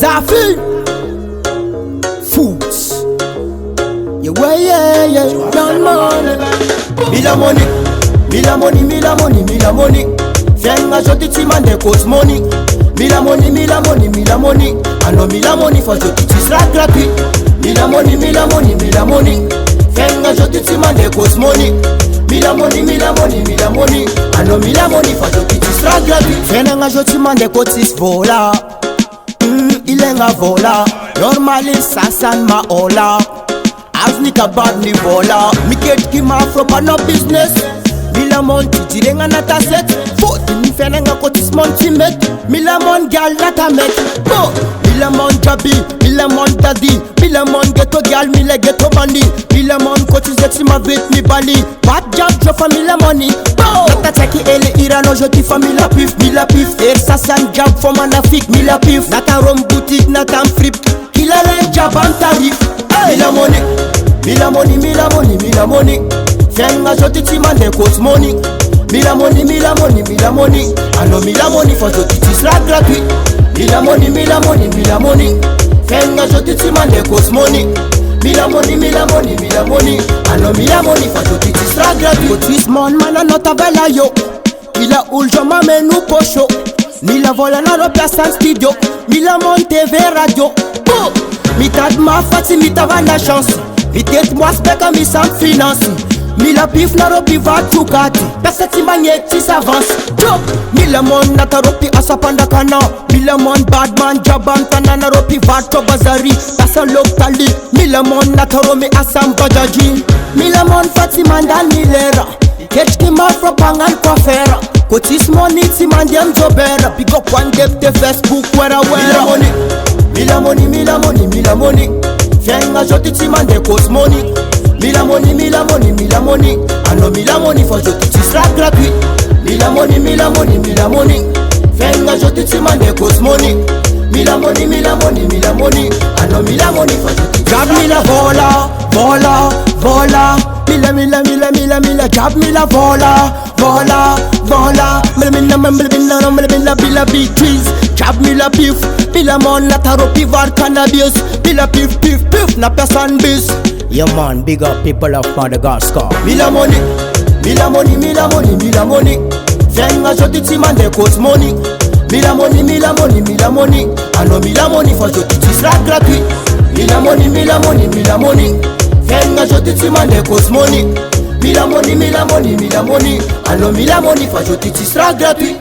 Daffy Foods. Yeah, non money. Mila money, mila money, mila money, mila money. Fenga joti timande cause money. Mila money, mila money, mila money. I know mila money for joti tisra gratuit. Mila money, mila money, mila money. Fenga joti timande cause money. Mila money, mila money, mila money. I know mila money for joti tisra gratuit. Fenga joti timande kotis vola. Ilenga vola. Normally sasan ma ola. Aznika bad ni vola. Mi get ki ma from no business. Mila mon tijirenga nata set. Foti mi fenenga kotis mon timet. Mila mon gal nata met. Bo Mila mon jabi, mila mon daddy. Mila mon ghetto gal, mila ghetto money. Mila mon kotis eti ma vit mi bali. Bad job jo fa mila money. Bo nata cheki ele irano jo ti fa mila pif. Mila pif, sasan job for manafik. Mila pif, nata rom boutique, nata frip. Kila len job an tarif. Mila money, mila money, mila money, mila money. Fenga joti timande cause money. Mila money, mila money, mila money. I know mila money for joti tisra gratuit. Mila money, mila money, mila money. Fenga joti timande cause money. Mila money, mila money, mila money. I know mila money for joti tisra gratuit. Kotis mon mana nota bella yo. Ila uljo mame nu posho. Mila vola na ropia san studio. Mila mon TV radio. Oh! Mi tad ma fati mi tava na chance. Mi tet moi speka mi sam finance. Mi la pif na ropi va chukati. Pesa ti magneti s'avance. Drop. Mi la mon nata ropi asapanda kana. Mi la mon badman jaban tana na ropi va to bazari. Pesa lokali. Mi la mon nata romi asam bajaji. Mi la mon fati mandan milera. Catch ki ma from pangan kofera. Kotis money ti mandiam jobera. Big up one dep de Facebook wera wera. Mila money, mila money, mila money. Fenga joti timande cause money. Mila money, mila money, mila money. I know mila money for joti tisra gratuit. Mila money, mila money, mila money. Fenga joti timande cause money. Mila money, mila money, mila money. I know mila money for joti tisra gratuit. Mila vola, vola, vola. Mila, mila, mila, mila, mila. Jab mila vola, vola, vola. Mila, mila, mila, mila, big trees. Jab mila pif. Mila mon nata ropi var cannabis. Mila pif pif pif na person bis. Yeah man, big up people of Madagascar. Mila money, mila money, mila money, mila money. Fenga joti timande cause money. Mila money, mila money, mila money. I know mila money for joti tisra gratuit. Mila money, mila money, mila money. Fenga joti timande cause money. Mila money, mila money, mila money. I know mila money for joti tisra gratuit.